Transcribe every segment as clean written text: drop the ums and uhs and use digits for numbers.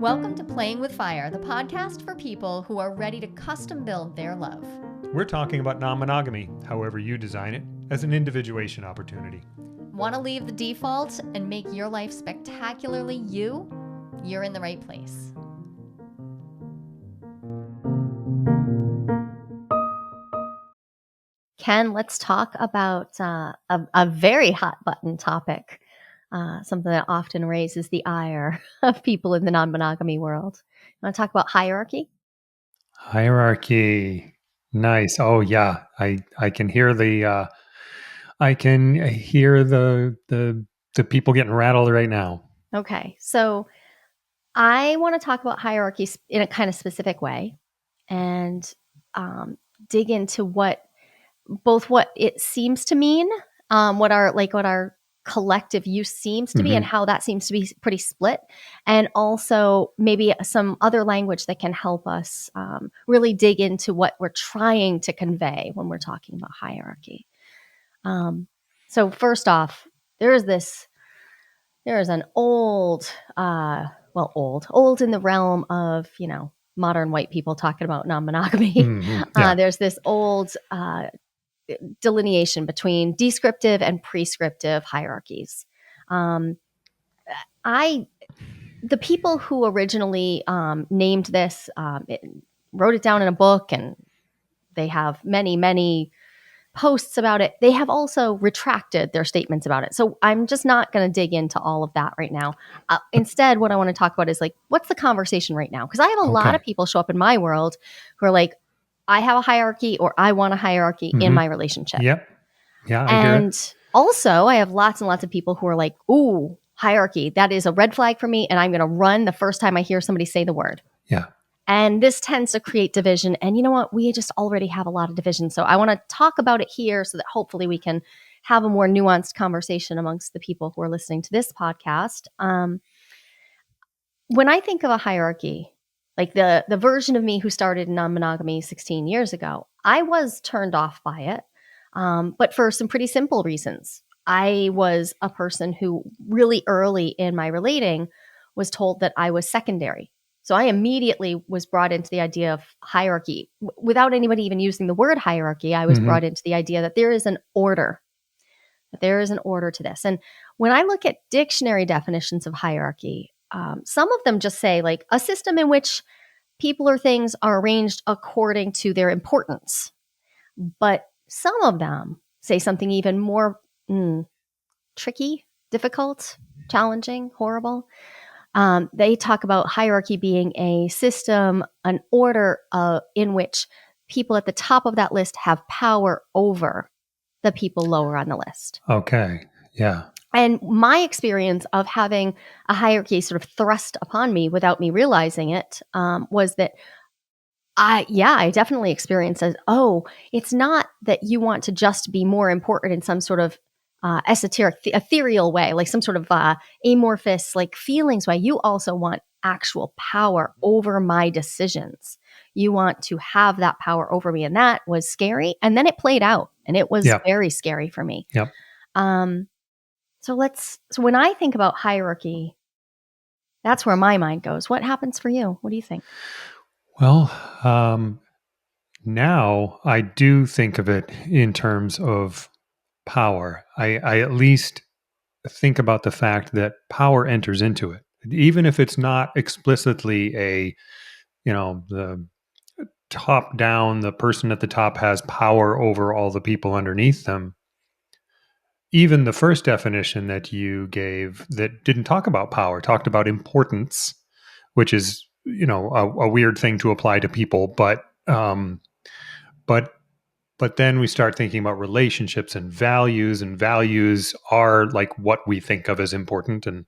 Welcome to Playing with Fire, the podcast for people who are ready to custom build their love. We're talking about non-monogamy, however you design it, as an individuation opportunity. Want to leave the default and make your life spectacularly you? You're in the right place. Ken, let's talk about a very hot button topic, something that often raises the ire of people in the non-monogamy world. You want to talk about hierarchy? Hierarchy. Nice. Oh yeah. I can hear the the people getting rattled right now. Okay. So I want to talk about hierarchies in a kind of specific way and dig into what it seems to mean, what our collective use seems to be, and how that seems to be pretty split, and also maybe some other language that can help us really dig into what we're trying to convey when we're talking about hierarchy. So first off, there is an old in the realm of modern white people talking about non-monogamy. Yeah. There's this old delineation between descriptive and prescriptive hierarchies. The people who originally named this wrote it down in a book, and they have many posts about it. They have also retracted their statements about it. So I'm just not going to dig into all of that right now. Instead, what I want to talk about is what's the conversation right now? Because I have a lot of people show up in my world who are like, I have a hierarchy, or I want a hierarchy in my relationship. Yep. Yeah. And also I have lots and lots of people who are like, ooh, hierarchy, that is a red flag for me. And I'm going to run the first time I hear somebody say the word. Yeah. And this tends to create division. And you know what? We just already have a lot of division. So I want to talk about it here so that hopefully we can have a more nuanced conversation amongst the people who are listening to this podcast. When I think of a hierarchy, like the version of me who started in non-monogamy 16 years ago, I was turned off by it, but for some pretty simple reasons. I was a person who really early in my relating was told that I was secondary. So I immediately was brought into the idea of hierarchy. Without anybody even using the word hierarchy, I was brought into the idea that there is an order, to this. And when I look at dictionary definitions of hierarchy, some of them just say a system in which people or things are arranged according to their importance. But some of them say something even more tricky, difficult, challenging, horrible. They talk about hierarchy being a system, an order in which people at the top of that list have power over the people lower on the list. Okay. Yeah. And my experience of having a hierarchy sort of thrust upon me without me realizing it was that I definitely experienced as, it's not that you want to just be more important in some sort of esoteric, ethereal way, like some sort of amorphous, feelings way. You also want actual power over my decisions. You want to have that power over me. And that was scary. And then it played out, and it was very scary for me. Yep. So when I think about hierarchy, that's where my mind goes. What happens for you? What do you think? Well, now I do think of it in terms of power. I at least think about the fact that power enters into it, even if it's not explicitly the top down, the person at the top has power over all the people underneath them. Even the first definition that you gave that didn't talk about power, talked about importance, which is, a weird thing to apply to people, but then we start thinking about relationships and values are like what we think of as important. And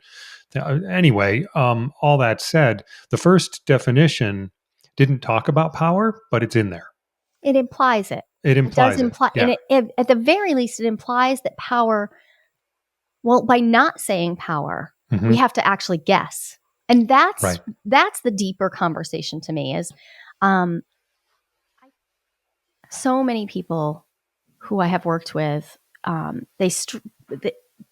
anyway, all that said, the first definition didn't talk about power, but it's in there. It implies it. It implies does imply, yeah. And at the very least, it implies that power. Well, by not saying power, we have to actually guess, and that's the deeper conversation to me. Is so many people who I have worked with,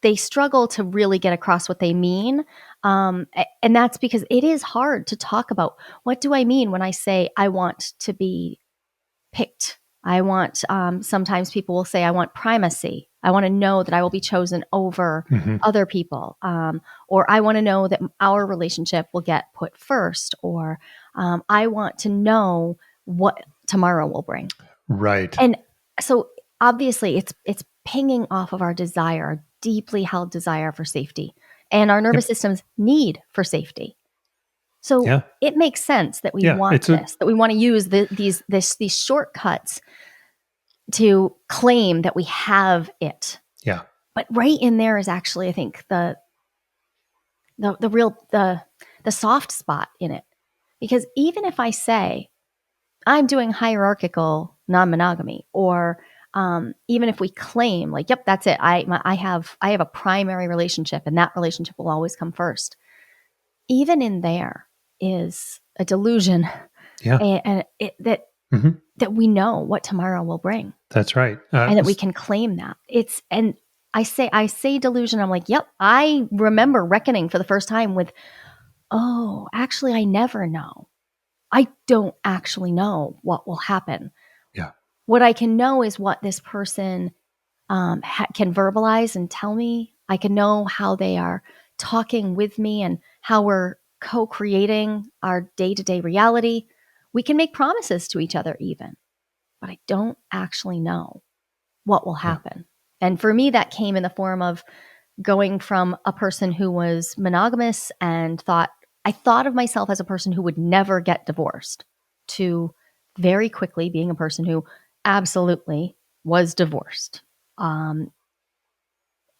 they struggle to really get across what they mean. And that's because it is hard to talk about, what do I mean when I say I want to be picked? I want, sometimes people will say, I want primacy. I want to know that I will be chosen over Hmm. other people. Or I want to know that our relationship will get put first. Or I want to know what tomorrow will bring. Right. And so obviously it's pinging off of our desire, our deeply held desire for safety and our nervous Yep. system's need for safety. So Yeah. it makes sense that we Yeah. want It's a this, that we want to use these shortcuts to claim that we have it. yeah. But right in there is actually, I think, the real the soft spot in it. Because even if I say I'm doing hierarchical non-monogamy, or even if we claim like, yep, that's it. I have a primary relationship, and that relationship will always come first. Even in there is a delusion, Yeah. and Hmm. that we know what tomorrow will bring, That's right. and that we can claim that it's. And I say delusion. I'm like, yep. I remember reckoning for the first time with, oh, actually, I never know. I don't actually know what will happen. Yeah. What I can know is what this person can verbalize and tell me. I can know how they are talking with me and how we're co creating our day to day reality. We can make promises to each other, even, but I don't actually know what will Yeah. happen. And for me, that came in the form of going from a person who was monogamous and I thought of myself as a person who would never get divorced, to very quickly being a person who absolutely was divorced. Um,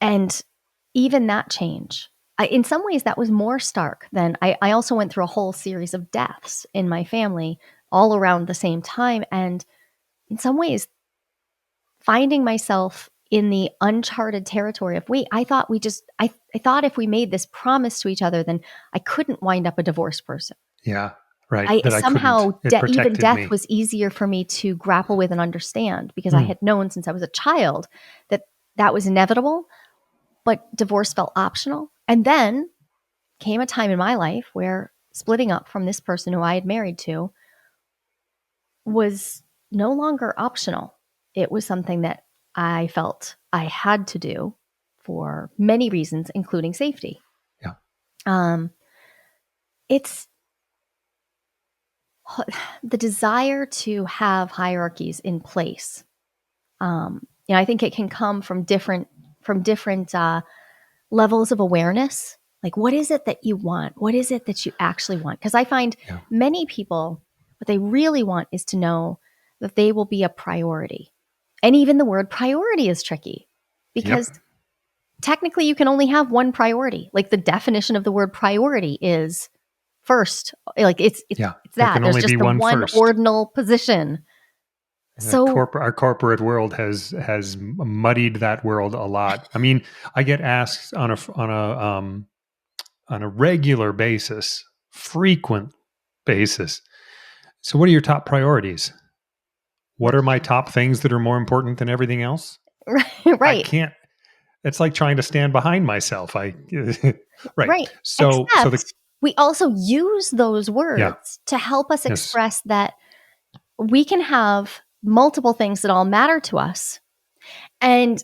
and even that change, in some ways, that was more stark than I also went through a whole series of deaths in my family all around the same time. And in some ways, finding myself in the uncharted territory of, wait, I thought I thought if we made this promise to each other, then I couldn't wind up a divorced person. Yeah. Right. I That I couldn't. somehow It even protected death me. was easier for me to grapple with and understand, because I Mm. had known since I was a child that that was inevitable, but divorce felt optional. And then came a time in my life where splitting up from this person who I had married to was no longer optional. It was something that I felt I had to do for many reasons, including safety. Yeah. Um, it's the desire to have hierarchies in place. I think it can come from different levels of awareness. Like, what is it that you want? What is it that you actually want? Because I find Yeah. many people, what they really want is to know that they will be a priority. And even the word priority is tricky, Yep. because technically you can only have one priority. Like, the definition of the word priority is first. Like, Yeah. it's There that. can There's only just be the one one first. ordinal position. So Our corporate world has muddied that world a lot. I mean, I get asked on a regular basis, frequent basis. So, what are your top priorities? What are my top things that are more important than everything else? I right. can't. It's like trying to stand behind myself. Right. Right. So the Except we also use those yeah. words to help us Yes. express that we can have multiple things that all matter to us. And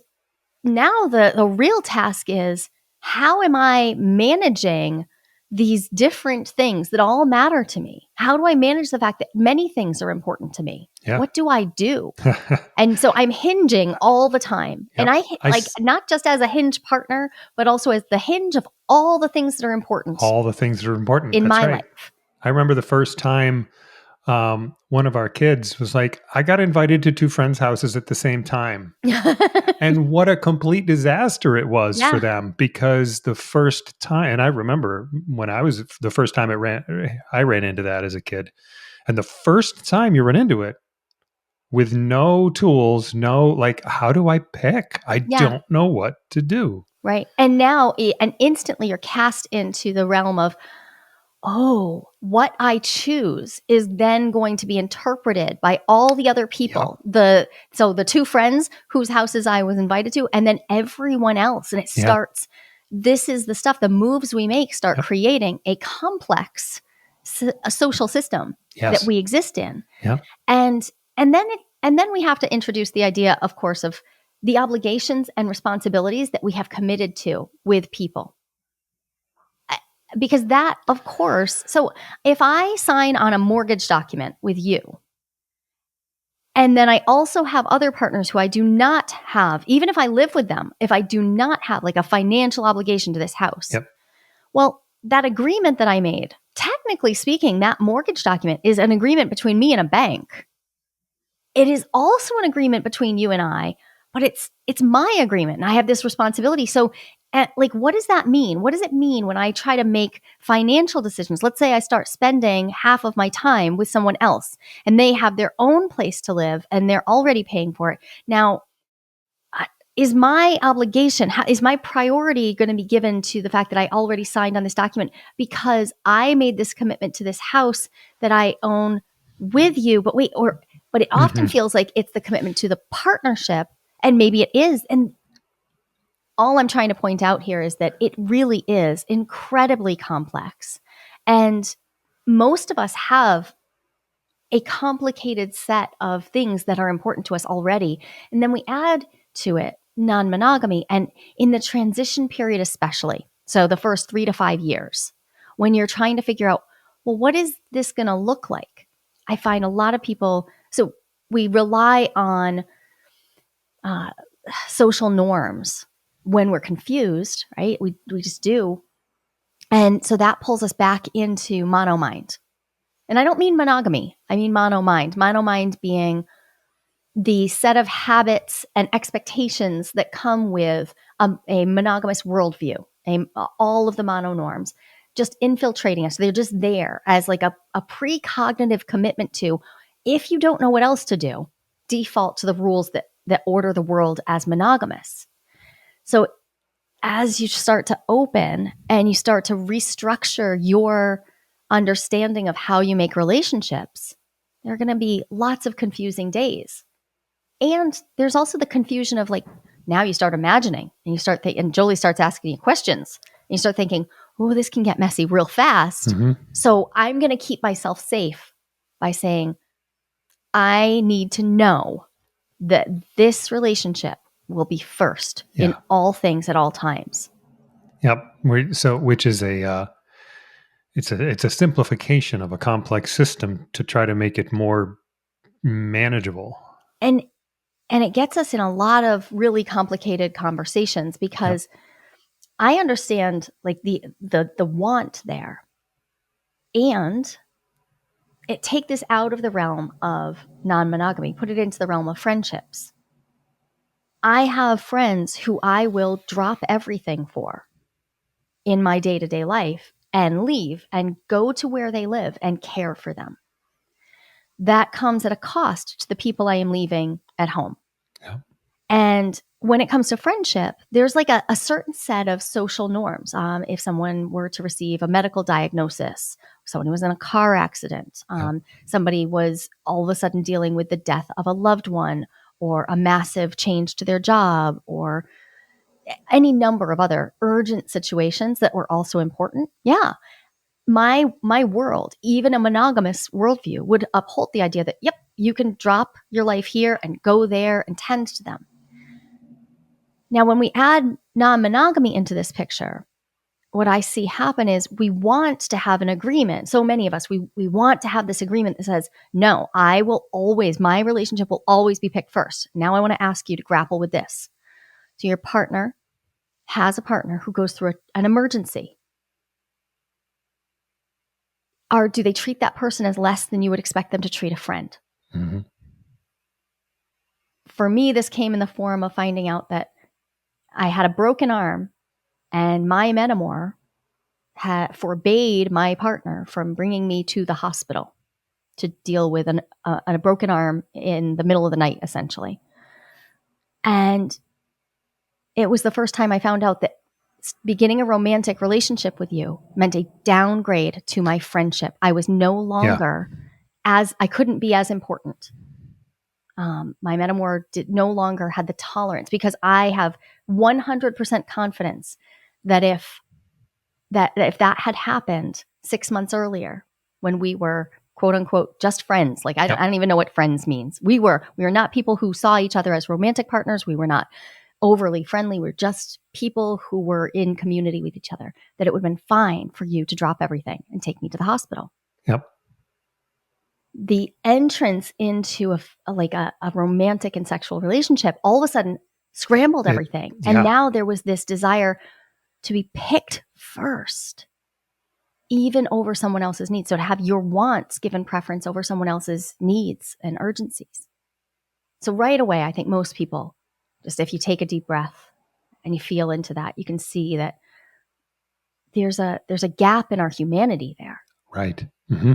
now the real task is, how am I managing these different things that all matter to me? How do I manage the fact that many things are important to me? Yeah. What do I do? And so I'm hinging all the time. And Yep. like, not just as a hinge partner, but also as the hinge of all the things that are important all the things that are important. in That's my right. life. I remember the first time one of our kids was like, I got invited to two friends' houses at the same time. And what a complete disaster it was for Yeah. them, because the first time, and I remember when I was the first time I ran into that as a kid. And the first time you run into it with no tools, like, how do I pick? I Yeah. don't know what to do. Right. And now, and instantly you're cast into the realm of, oh, what I choose is then going to be interpreted by all the other Yep. people. So the two friends whose houses I was invited to, and then everyone else. And it Yeah. starts, this is the stuff, the moves we make start Yep. creating a complex a social system that Yes. we exist in. Yeah. And then we have to introduce the idea, of course, of the obligations and responsibilities that we have committed to with people. Because that, of course, so if I sign on a mortgage document with you, and then I also have other partners who I do not have, even if I live with them, if I do not have like a financial obligation to this house, Yep. well, that agreement that I made, technically speaking, that mortgage document is an agreement between me and a bank. It is also an agreement between you and I, but it's my agreement and I have this responsibility. So like, what does that mean? What does it mean when I try to make financial decisions? Let's say I start spending half of my time with someone else and they have their own place to live and they're already paying for it. Now, is my obligation, is my priority going to be given to the fact that I already signed on this document because I made this commitment to this house that I own with you? But wait, but it often Hmm. feels like it's the commitment to the partnership, and maybe it is. And all I'm trying to point out here is that it really is incredibly complex. And most of us have a complicated set of things that are important to us already. And then we add to it non-monogamy. And in the transition period, especially, so the first 3 to 5 years, when you're trying to figure out, well, what is this going to look like? I find a lot of people, so we rely on uh, social norms when we're confused, right? We just do. And so that pulls us back into monomind. And I don't mean monogamy, I mean monomind. Monomind being the set of habits and expectations that come with a monogamous worldview, all of the mono norms just infiltrating us. They're just there as like a precognitive commitment to, if you don't know what else to do, default to the rules that order the world as monogamous. So as you start to open and you start to restructure your understanding of how you make relationships, there are going to be lots of confusing days. And there's also the confusion of like, now you start imagining and you start thinking, and Jolie starts asking you questions and you start thinking, oh, this can get messy real fast. Hmm. So I'm going to keep myself safe by saying, I need to know that this relationship will be first in Yeah. all things at all times. Yep. So, which is it's a simplification of a complex system to try to make it more manageable. And and it gets us in a lot of really complicated conversations Yep. because I understand like the want there. And take this out of the realm of non-monogamy, put it into the realm of friendships. I have friends who I will drop everything for in my day-to-day life and leave and go to where they live and care for them. That comes at a cost to the people I am leaving at home. Yep. And when it comes to friendship, there's like a certain set of social norms. If someone were to receive a medical diagnosis, someone was in a car accident, Yep. somebody was all of a sudden dealing with the death of a loved one or a massive change to their job or any number of other urgent situations that were also important. Yeah. My world, even a monogamous worldview, would uphold the idea that, yep, you can drop your life here and go there and tend to them. Now, when we add non-monogamy into this picture, what I see happen is we want to have an agreement. So many of us, we want to have this agreement that says, no, my relationship will always be picked first. Now I want to ask you to grapple with this. So your partner has a partner who goes through an emergency. Or do they treat that person as less than you would expect them to treat a friend? Hmm. For me, this came in the form of finding out that I had a broken arm and my metamor forbade my partner from bringing me to the hospital to deal with a broken arm in the middle of the night, essentially. And it was the first time I found out that beginning a romantic relationship with you meant a downgrade to my friendship. I was no Yeah. longer I couldn't be as important. My metamor no longer had the tolerance, because I have 100% confidence that if that had happened 6 months earlier, when we were quote unquote just friends, like I Yep. don't even know what friends means. We were not people who saw each other as romantic partners. We were not overly friendly. We're just people who were in community with each other, that it would have been fine for you to drop everything and take me to the hospital. Yep. The entrance into a romantic and sexual relationship all of a sudden scrambled everything. And Yeah. now there was this desire to be picked first, even over someone else's needs. So to have your wants given preference over someone else's needs and urgencies. So right away, I think most people, just if you take a deep breath and you feel into that, you can see that there's a gap in our humanity there. Right. Mm-hmm.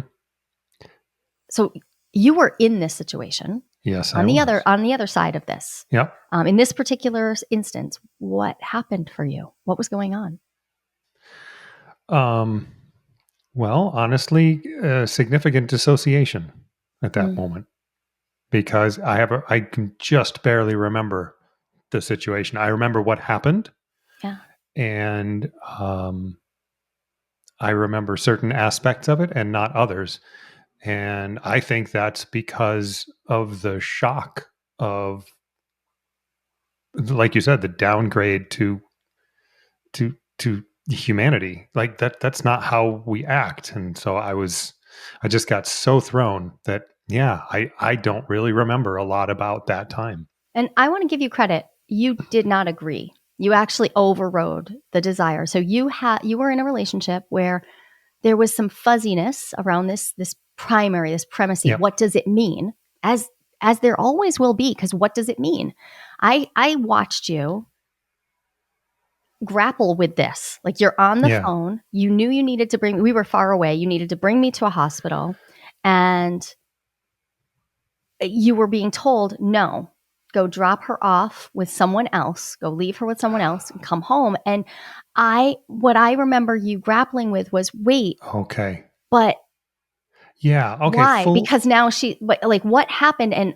So you were in this situation. Yes, on I the was. other side of this. Yep. In this particular instance, what happened for you? What was going on? Well, honestly, significant dissociation at that Mm, moment, because I can just barely remember the situation. I remember what happened, yeah. and I remember certain aspects of it and not others. And I think that's because of the shock of, like you said, the downgrade to humanity. Like that's not how we act. And so I just got so thrown that, yeah, I don't really remember a lot about that time. And I want to give you credit. You did not agree. You actually overrode the desire. So you were in a relationship where there was some fuzziness around this premise. Yep. What does it mean? As there always will be, because what does it mean? I watched you grapple with this. Like, you're on the Yeah. phone. You knew you needed to we were far away. You needed to bring me to a hospital. And you were being told, no, go drop her off with someone else, go leave her with someone else and come home. And what I remember you grappling with was, wait, Okay. but Yeah. Okay. why? Because now like, what happened? And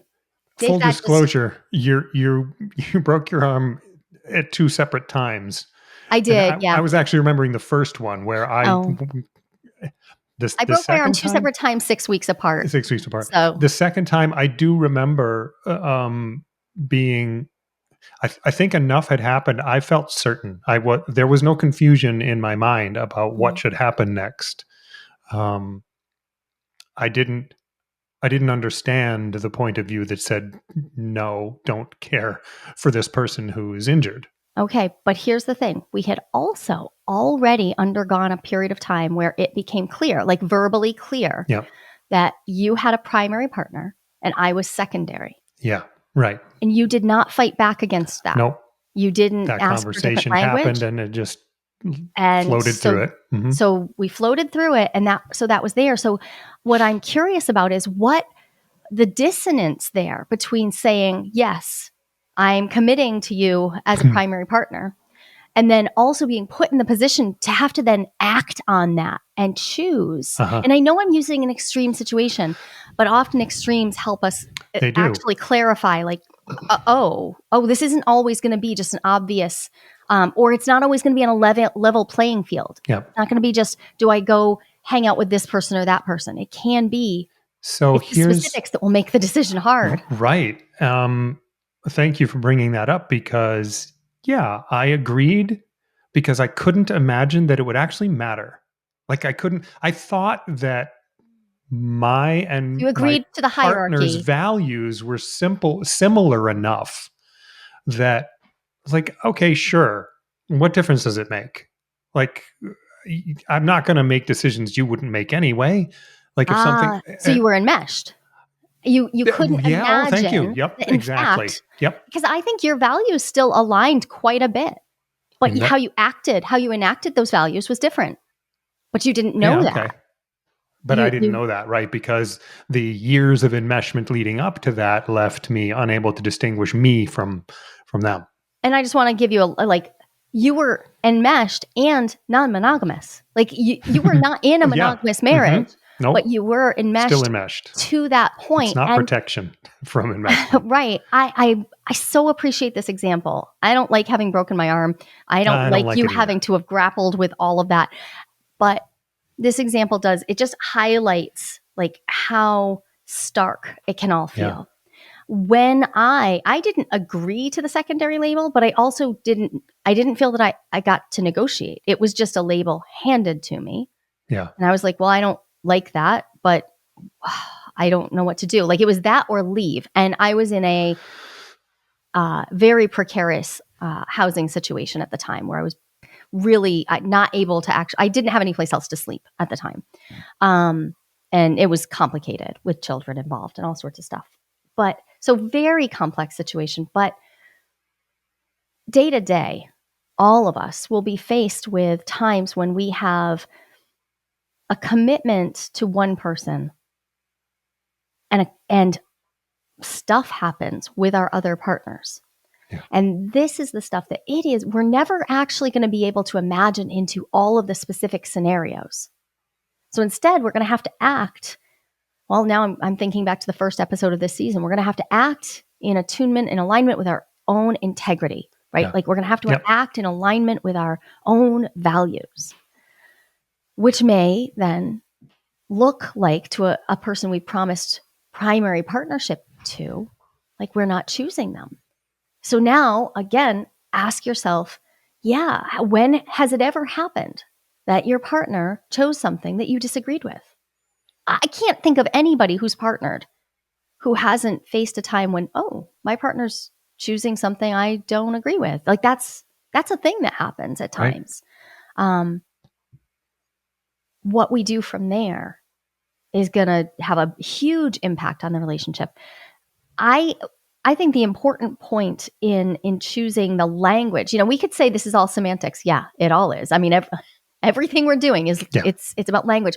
Full that just, disclosure, you broke your arm at two separate times. I And did. I Yeah. was actually remembering the first one where Oh, I the broke my arm second two time, separate times, 6 weeks apart. 6 weeks apart. So The second time, I do remember being. I think enough had happened. I felt certain. There was no confusion in my mind about what should happen next. Um, I didn't. I didn't understand the point of view that said, no, don't care for this person who is injured. okay, but here's the thing. We had also already undergone a period of time where it became clear, like verbally clear, Yeah. that you had a primary partner and I was secondary. Yeah. Right. And you did not fight back against that. Nope. You didn't That ask for different conversation language. happened and it just And floated through it. Mm-hmm. so we floated through it, and that was there. So what I'm curious about is what the dissonance there between saying, yes, I'm committing to you as a primary partner, and then also being put in the position to have to then act on that and choose. Uh-huh. And I know I'm using an extreme situation, but often extremes help us They do. actually clarify, like, this isn't always going to be just an obvious, or it's not always going to be on a level playing field. Yep. It's not going to be just, do I go hang out with this person or that person? It can be, So it's the specifics that will make the decision hard. Right. Thank you for bringing that up, because, yeah, I agreed, because I couldn't imagine that it would actually matter. Like, I thought that my and You my agreed to the partner's hierarchy. values were similar enough that, like, okay, sure. What difference does it make? Like, I'm not going to make decisions you wouldn't make anyway. Like, if something, So you were enmeshed. You couldn't yeah. Oh, thank you. imagine Yep. that, in Exactly. fact, Yep. because I think your values still aligned quite a bit, but And how you enacted those values was different. But you didn't know yeah. that. Okay. But I didn't know that, right? Because the years of enmeshment leading up to that left me unable to distinguish me from them. And I just want to give you You were enmeshed and non-monogamous. Like you were not in a Yeah. monogamous marriage, but Nope. you were Still enmeshed enmeshed. to that It's point. not And protection from enmeshment. right, I so appreciate this example. I don't like having broken my arm. I don't I don't like like you it either. having to have grappled with all of that. But this example does, it just highlights like how stark it can all Yeah. feel. When I didn't agree to the secondary label, but I didn't feel that I got to negotiate. It was just a label handed to me. Yeah. And I was like, well, I don't like that, but I don't know what to do. Like it was that or leave. And I was in a very precarious housing situation at the time where I was really not able to actually, I didn't have any place else to sleep at the time. Um, and it was complicated with children involved and all sorts of stuff. But so very complex situation. But day to day, all of us will be faced with times when we have a commitment to one person and stuff happens with our other partners. Yeah. And this is the stuff that it is. We're never actually going to be able to imagine into all of the specific scenarios. So instead, we're going to have to act. Well, now I'm thinking back to the first episode of this season. We're going to have to act in attunement, in alignment with our own integrity, right? Yeah. Like we're going to have to Yep. act in alignment with our own values, which may then look like to a person we promised primary partnership to, like we're not choosing them. So now, again, ask yourself, yeah, when has it ever happened that your partner chose something that you disagreed with? I can't think of anybody who's partnered who hasn't faced a time when, oh, my partner's choosing something I don't agree with. Like that's a thing that happens at Right. times. What we do from there is going to have a huge impact on the relationship. I think the important point in choosing the language, we could say this is all semantics. Yeah, it all is. I mean, everything we're doing is Yeah. it's about language,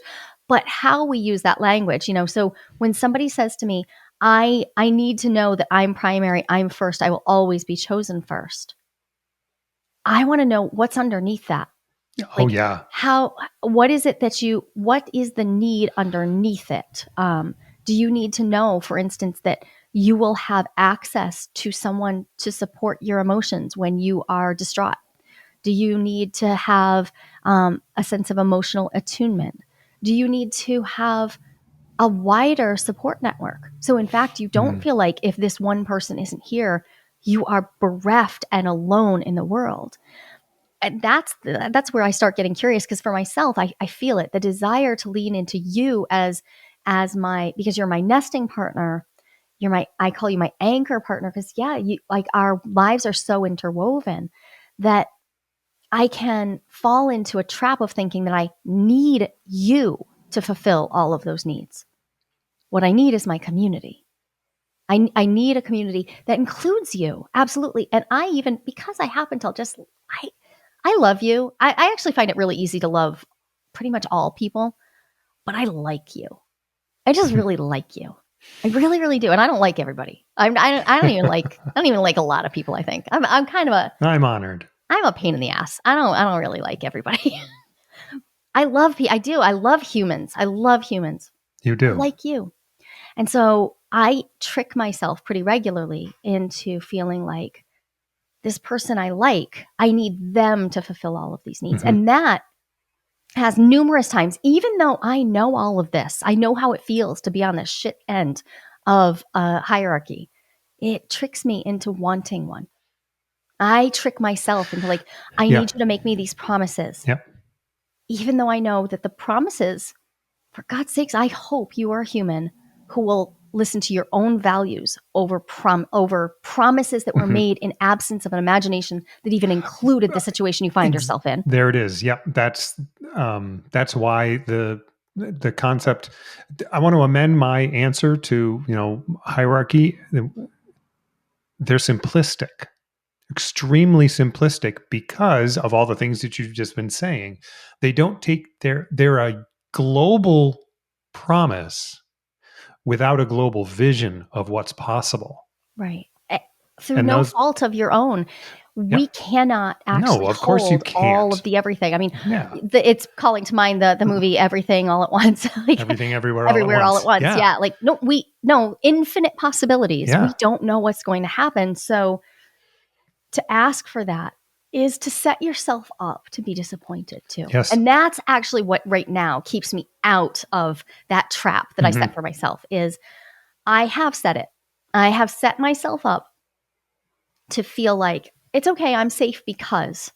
but how we use that language. So when somebody says to me, I need to know that I'm primary, I'm first, I will always be chosen first. I want to know what's underneath that. Oh, Like yeah. what is it what is the need underneath it? Do you need to know, for instance, that you will have access to someone to support your emotions when you are distraught? Do you need to have a sense of emotional attunement? Do you need to have a wider support network? So in fact, you don't feel like if this one person isn't here, you are bereft and alone in the world. And that's where I start getting curious, because for myself, I feel it, the desire to lean into you as my, because you're my nesting partner, I call you my anchor partner, because you, like, our lives are so interwoven that I can fall into a trap of thinking that I need you to fulfill all of those needs. What I need is my community. I need a community that includes you. Absolutely. And because I happen to I love you. I actually find it really easy to love pretty much all people, but I like you. I just really like you. I really, really do. And I don't like everybody. I don't even like a lot of people. I think I'm kind of I'm honored. I'm a pain in the ass. I don't really like everybody. I love people. I do. I love humans. I love humans. You I do. like you. And so I trick myself pretty regularly into feeling like this person I need them to fulfill all of these needs. And that has numerous times, even though I know all of this, I know how it feels to be on the shit end of a hierarchy. It tricks me into wanting one. I trick myself into like, I Yeah. need you to make me these promises, Yep. even though I know that the promises, for God's sakes, I hope you are a human who will listen to your own values over promises that were made in absence of an imagination that even included the situation you find yourself in. There it is. Yep. That's why the concept. I want to amend my answer to hierarchy. They're simplistic, extremely simplistic, because of all the things that you've just been saying. They don't take they're a global promise without a global vision of what's possible. Right. Through And no those fault of your own. We Yep. cannot No, actually of course you hold all of can't. the everything. I mean, Yeah. it's calling to mind the movie Everything All at Once, like Everything everywhere all at everywhere all at once. once. Yeah. Yeah, like no infinite possibilities. We Yeah. don't know what's going to happen. So to ask for that is to set yourself up to be disappointed too. Yes. And that's actually what right now keeps me out of that trap that I Hmm. set for myself is I have set it. I have set myself up to feel like it's okay, I'm safe because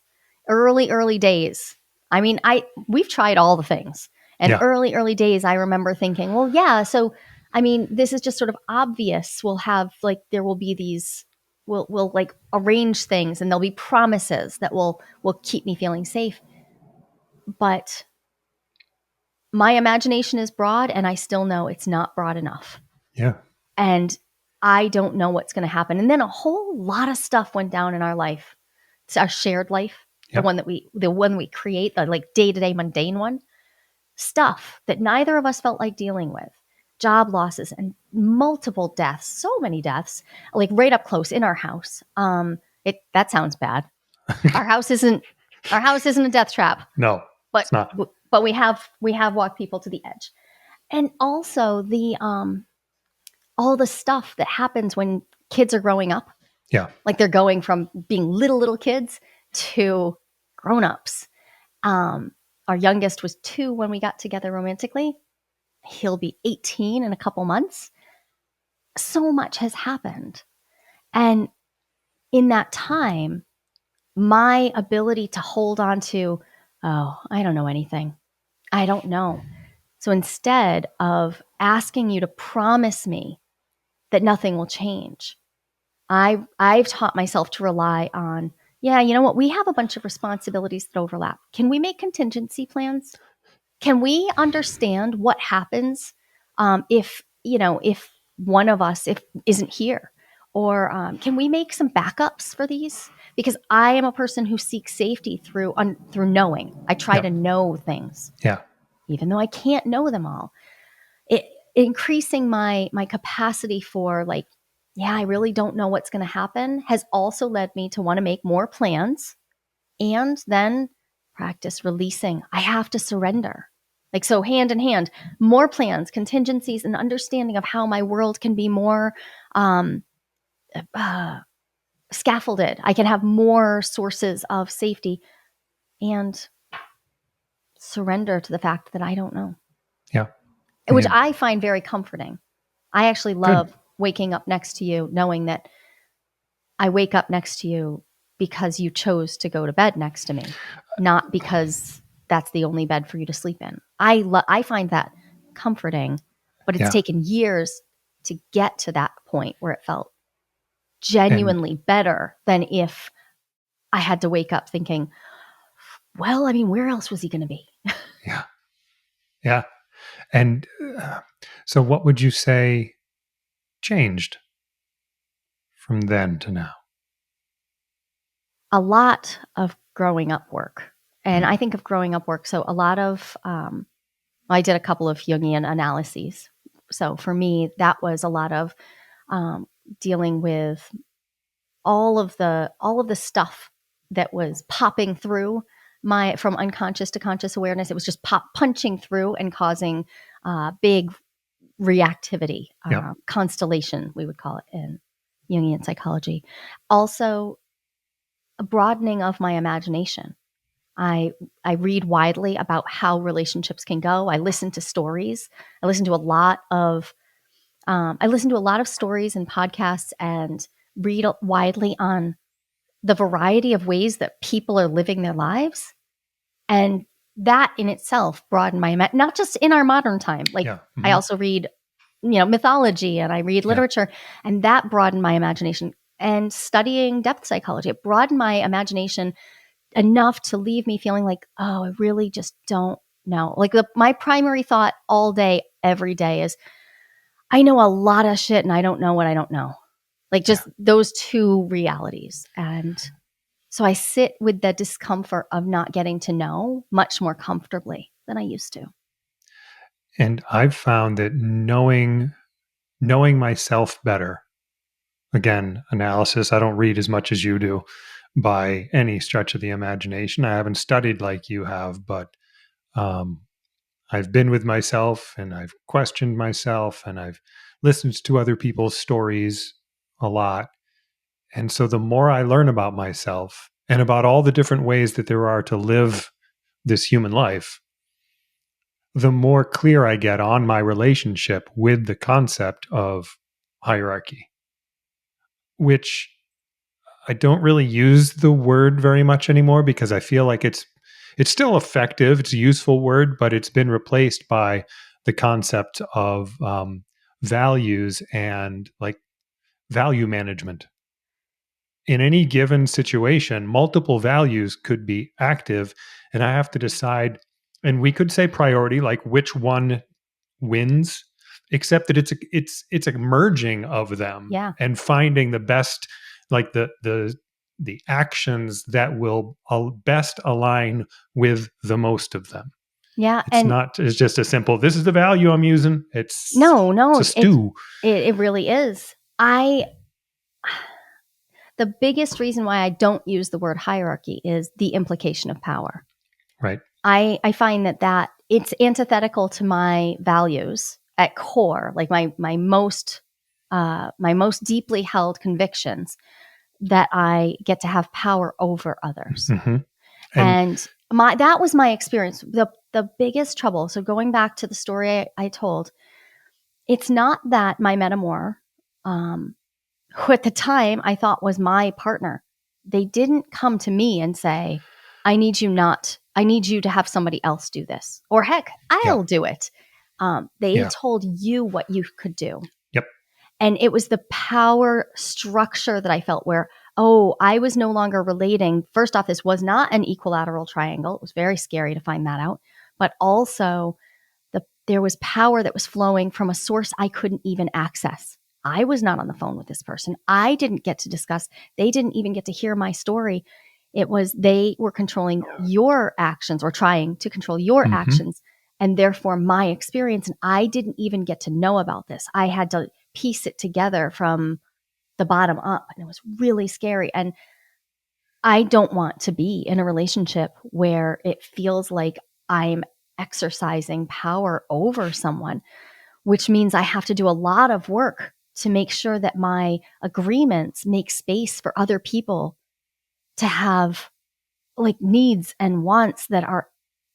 early days. I mean, we've tried all the things. And Yeah. early days I remember thinking, well, yeah, so I mean, this is just sort of obvious. We'll have like there will be these we'll like arrange things and there'll be promises that will keep me feeling safe. But my imagination is broad and I still know it's not broad enough. Yeah. And I don't know what's going to happen. And then a whole lot of stuff went down in our life. It's our shared life, Yep. the one we create, the like day-to-day mundane one. Stuff that neither of us felt like dealing with. Job losses and multiple deaths, so many deaths, like right up close in our house. It that sounds bad. Our house isn't our house isn't a death trap, No, but it's not. we have walked people to the edge. And also the all the stuff that happens when kids are growing up. Yeah. Like they're going from being little kids to grown-ups. Um, our youngest was 2 when we got together romantically. He'll be 18 in a couple months. So much has happened. And in that time, my ability to hold on to, oh, I don't know anything. I don't know. So instead of asking you to promise me that nothing will change, I've taught myself to rely on, yeah, you know what? We have a bunch of responsibilities that overlap. Can we make contingency plans? Can we understand what happens if if one of us if isn't here, or can we make some backups for these? Because I am a person who seeks safety through knowing. I try to Yep. know things, Yeah. even though I can't know them all. It increasing my capacity for like, yeah, I really don't know what's going to happen has also led me to want to make more plans and then practice releasing. I have to surrender. Like, so hand in hand, more plans, contingencies, and understanding of how my world can be more um, uh, scaffolded. I can have more sources of safety and surrender to the fact that I don't know, Yeah. which Yeah. I find very comforting. I actually Good. love waking up next to you, knowing that I wake up next to you because you chose to go to bed next to me, not because that's the only bed for you to sleep in. I find that comforting, but it's Yeah. taken years to get to that point where it felt And genuinely better than if I had to wake up thinking, well, I mean, where else was he going to be? yeah. Yeah. And so what would you say changed from then to now? A lot of growing up work. And Mm. I think of growing up work. So a lot of, I did a couple of Jungian analyses. So for me, that was a lot of um, dealing with all of the stuff that was popping through my from unconscious to conscious awareness. It was just punching through and causing big reactivity, Yeah. constellation, we would call it in Jungian psychology. Also, a broadening of my imagination. I I read widely about how relationships can go. I listen to stories. I listen to a lot of stories and podcasts and read widely on the variety of ways that people are living their lives. And that in itself broadened not just in our modern time. Like Yeah. I Hmm. also read, mythology and I read Yeah. literature, and that broadened my imagination. And studying depth psychology, it broadened my imagination enough to leave me feeling like, oh, I really just don't know. Like my primary thought all day, every day is, I know a lot of shit and I don't know what I don't know. Like Yeah. just those two realities. And so I sit with the discomfort of not getting to know much more comfortably than I used to. And I've found that knowing myself better, again, analysis, I don't read as much as you do, by any stretch of the imagination. I haven't studied like you have, but um, I've been with myself and I've questioned myself and I've listened to other people's stories a lot. And so the more I learn about myself and about all the different ways that there are to live this human life, the more clear I get on my relationship with the concept of hierarchy, which I don't really use the word very much anymore because I feel like it's still effective. It's a useful word, but it's been replaced by the concept of values and like value management. In any given situation, multiple values could be active, and I have to decide. And we could say priority, like which one wins, except that it's a merging of them Yeah. and finding the best, like the actions that will best align with the most of them. Yeah. It's And not, it's just a simple, this is the value I'm using. no, It's a no, stew. it really is. The biggest reason why I don't use the word hierarchy is the implication of power. Right. I find that it's antithetical to my values at core, like my most deeply held convictions, that I get to have power over others. Hmm. And And that was my experience. The biggest trouble. So going back to the story I told, it's not that my metamor, um, who at the time I thought was my partner, they didn't come to me and say, I need you to have somebody else do this. Or heck, yeah, I'll do it. They yeah, told you what you could do. yep, And it was the power structure that I felt where, oh, I was no longer relating. First off, this was not an equilateral triangle. It was very scary to find that out. But also, there was power that was flowing from a source I couldn't even access. I was not on the phone with this person. I didn't get to discuss. They didn't even get to hear my story. It was they were controlling your actions or trying to control your hmm, actions and therefore my experience. And I didn't even get to know about this. I had to piece it together from the bottom up. And it was really scary. And I don't want to be in a relationship where it feels like I'm exercising power over someone, which means I have to do a lot of work to make sure that my agreements make space for other people to have like needs and wants that are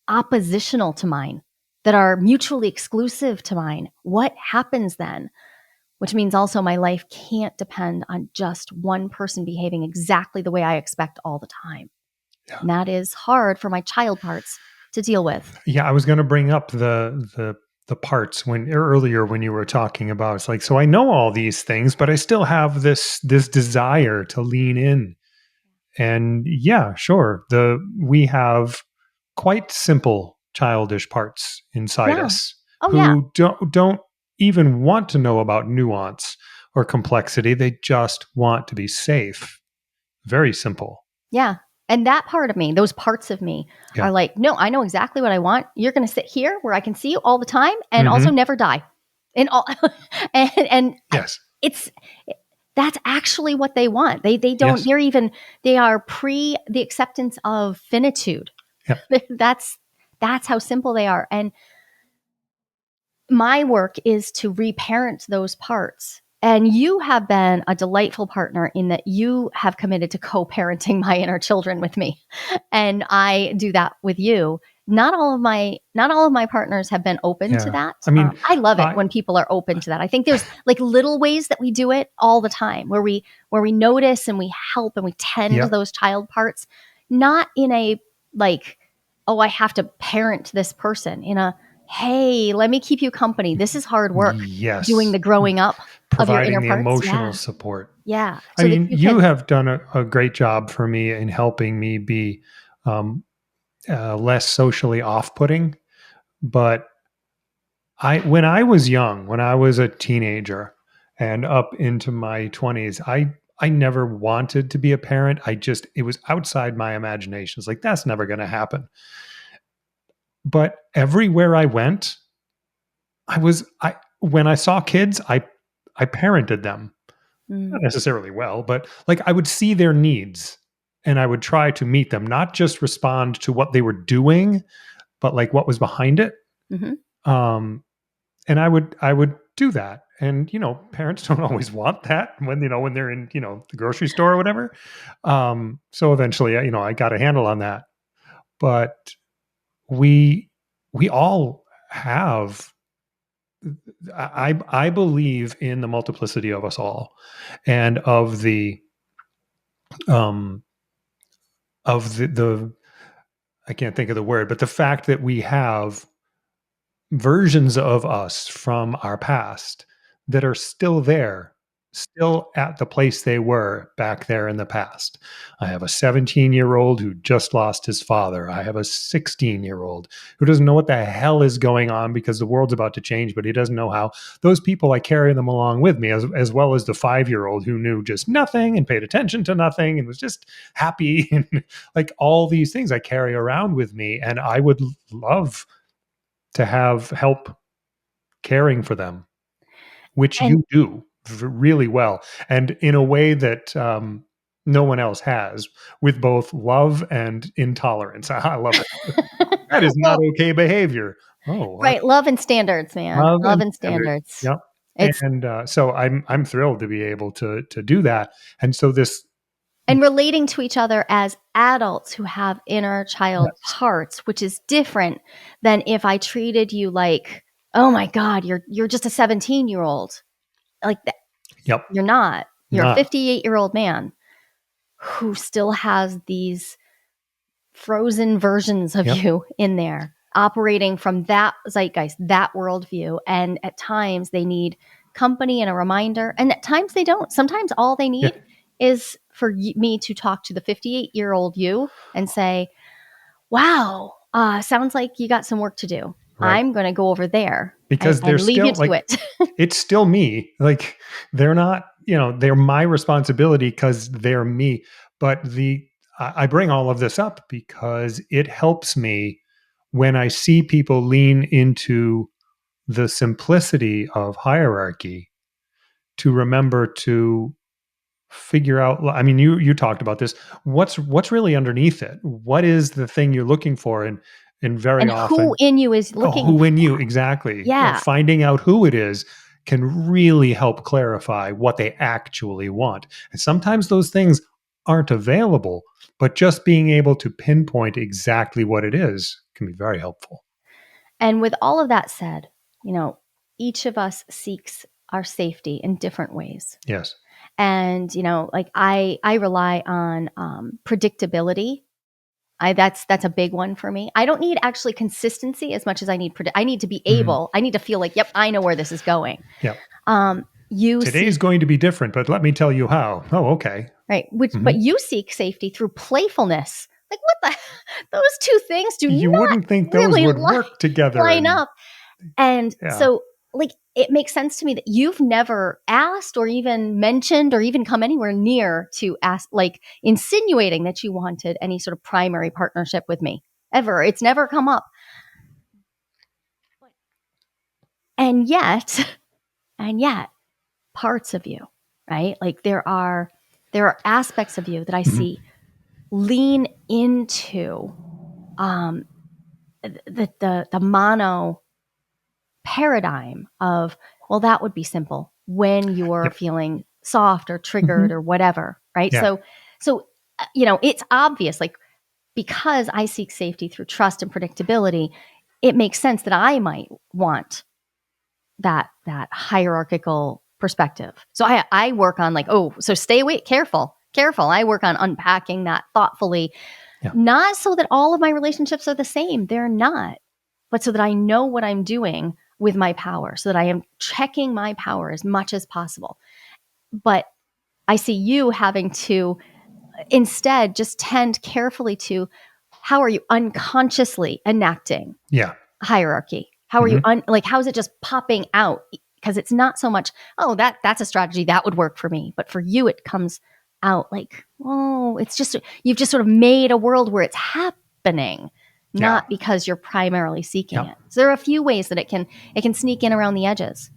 oppositional to mine, that are mutually exclusive to mine. What happens then? Which means also my life can't depend on just one person behaving exactly the way I expect all the time. yeah. And that is hard for my child parts to deal with. Yeah, I was going to bring up the parts when earlier when you were talking about, it's like, so I know all these things, but I still have this desire to lean in. And yeah, sure, the we have quite simple childish parts inside Yeah. us Oh, yeah. who don't even want to know about nuance or complexity. They just want to be safe. Very simple. Yeah. And that part of me, those parts of me Yeah. are like, no, I know exactly what I want. You're going to sit here where I can see you all the time and also Hmm. never die. And all, and Yes. it's, that's actually what they want. They don't, Yes. they are pre the acceptance of finitude. Yeah. that's, that's how simple they are. And my work is to reparent those parts. And you have been a delightful partner in that you have committed to co-parenting my inner children with me. And I do that with you. Not all of my partners have been open to Yeah. that. I mean, I love it I when people are open to that. I think there's like little ways that we do it all the time where we notice and we help and we tend yeah. those child parts, not in a like, oh, I have to parent this person, in a hey, let me keep you company. This is hard work doing Yes. the growing up of your Providing inner the parts. emotional Yeah. support. Yeah. I So that mean, you you can, have done a great job for me in helping me be um, less socially off-putting. But when I was young, when I was a teenager and up into my 20s, I never wanted to be a parent. It was outside my imagination. It's like, that's never going to happen. But everywhere I went, when I saw kids, I parented them. mm, Not necessarily well, but like I would see their needs. and I would try to meet them, not just respond to what they were doing, but like what was behind it. Hmm. Um, and I would do that. And parents don't always want that when they're in the grocery store or whatever. So eventually, I got a handle on that. But we we all have. I believe in the multiplicity of us all, and um of the I can't think of the word, but the fact that we have versions of us from our past that are still there, still at the place they were back there in the past. I have a 17-year-old who just lost his father. I have a 16-year-old who doesn't know what the hell is going on because the world's about to change, but he doesn't know how. Those people, I carry them along with me, as well as the 5-year-old who knew just nothing and paid attention to nothing and was just happy. And like all these things I carry around with me. And I would love to have help caring for them, which And you do really well, and in a way that no one else has, with both love and intolerance. I love it. That is not well, okay behavior. Oh, right, love and standards, man. love Love and and standards. standards. Yep. It's And so I'm thrilled to be able to do that. And so this, and relating to each other as adults who have inner child yes, parts, which is different than if I treated you like, oh my God, you're just a 17-year-old. Like that, yep, you're not. You're a not, 58-year-old man who still has these frozen versions of yep, you in there, operating from that zeitgeist, that worldview. And at times they need company and a reminder. And at times they don't. Sometimes all they yeah, need is for me to talk to the 58-year-old you and say, wow, sounds like you got some work to do. right. I'm going to go over there Because they're and leave you still to like, it. it's still me. Like they're not, they're my responsibility because they're me. But I bring all of this up because it helps me when I see people lean into the simplicity of hierarchy to remember to figure out. I mean, you talked about this. What's really underneath it? What is the thing you're looking for? And very And who often, in you is oh, looking who for in you that? exactly? Yeah. Finding out who it is can really help clarify what they actually want. And sometimes those things aren't available, but just being able to pinpoint exactly what it is can be very helpful. And with all of that said, you know, each of us seeks our safety in different ways. Yes. And, like I rely on predictability. That's a big one for me. I don't need actually consistency as much as I need I need to be Mm, able, I need to feel like, yep, I know where this is going. yeah. You Today's seek going to be different, but let me tell you how. Oh, okay. right, which Hmm. but you seek safety through playfulness. Like what the those two things do You not wouldn't think those really would work together, line and up. And yeah, so, like, it makes sense to me that you've never asked or even mentioned or even come anywhere near to ask, like, insinuating that you wanted any sort of primary partnership with me ever. It's never come up. And yet, and yet, parts of you, right? Like, there are aspects of you that I mhm, see lean into um, the mono paradigm of, well, that would be simple when you're yep, feeling soft or hmm, triggered or whatever, right? yeah, So it's obvious, like, because I seek safety through trust and predictability, it makes sense that I might want that hierarchical perspective. So I work on, like, oh, so stay away, careful. I work on unpacking that thoughtfully, yeah, not so that all of my relationships are the same. They're not, but so that I know what I'm doing with my power, so that I am checking my power as much as possible. But I see you having to instead just tend carefully to, how are you unconsciously enacting yeah, hierarchy? How are you hmm, like, how is it just popping out? Because it's not so much, oh, that's a strategy that would work for me, but for you it comes out like, oh, it's just, you've just sort of made a world where it's happening, yeah, not because you're primarily seeking yeah. it. So there are a few ways that it can sneak in around the edges.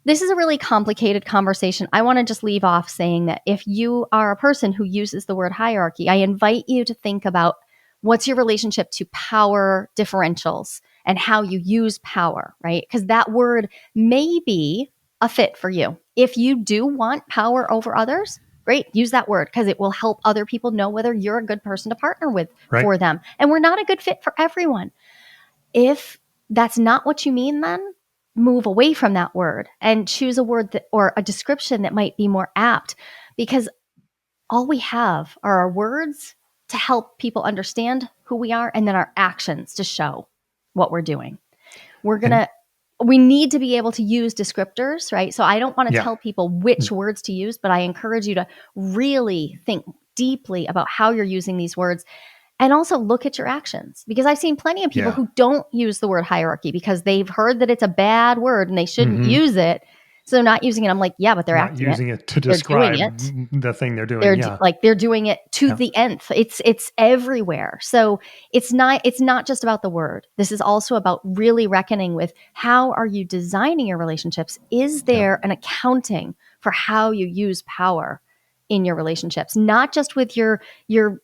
This is a really complicated conversation. I want to just leave off saying that if you are a person who uses the word hierarchy, I invite you to think about what's your relationship to power differentials and how you use power, right? Because that word may be a fit for you. If you do want power over others, great, use that word because it will help other people know whether you're a good person to partner with Right. for them. And we're not a good fit for everyone. If that's not what you mean, then move away from that word and choose a word that, or a description that might be more apt, because all we have are our words to help people understand who we are and then our actions to show what we're doing. And We need to be able to use descriptors, right? So I don't want to yeah. tell people which words to use, but I encourage you to really think deeply about how you're using these words. And also look at your actions, because I've seen plenty of people Yeah. who don't use the word hierarchy because they've heard that it's a bad word and they shouldn't Hmm. use it. So they're not using it. I'm like, yeah, but they're Not acting it. using it to They're doing it. describe the thing they're doing. Yeah. They're doing it to Yeah. the nth. It's everywhere. So it's not just about the word. This is also about really reckoning with how are you designing your relationships? Is Yeah. there an accounting for how you use power in your relationships, not just with your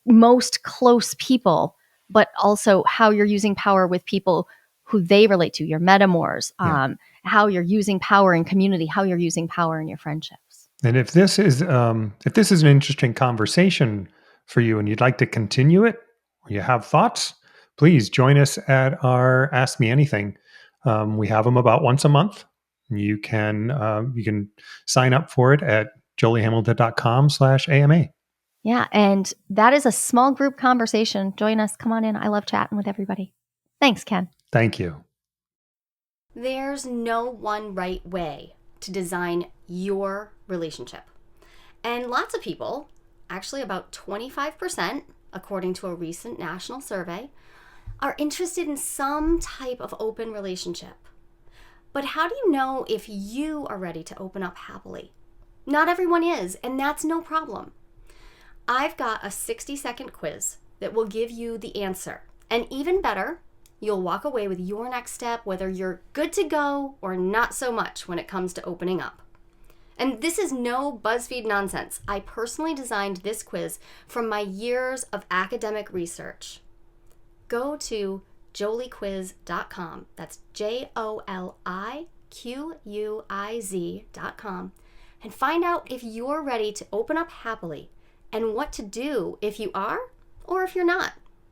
most close people, but also how you're using power with people who they relate to, your metamors, Yeah. how you're using power in community, how you're using power in your friendships. And if this is an interesting conversation for you and you'd like to continue it, or you have thoughts, please join us at our Ask Me Anything. We have them about once a month. You can sign up for it at joliehamilton.com/AMA. Yeah, and that is a small group conversation. Join us. Come on in. I love chatting with everybody. Thanks, Ken. Thank you. There's no one right way to design your relationship. And lots of people, actually about 25%, according to a recent national survey, are interested in some type of open relationship. But how do you know if you are ready to open up happily? Not everyone is, and that's no problem. I've got a 60-second quiz that will give you the answer. And even better, you'll walk away with your next step, whether you're good to go or not so much when it comes to opening up. And this is no BuzzFeed nonsense. I personally designed this quiz from my years of academic research. Go to joliequiz.com. That's JOLIQUIZ.com. And find out if you're ready to open up happily and what to do if you are or if you're not.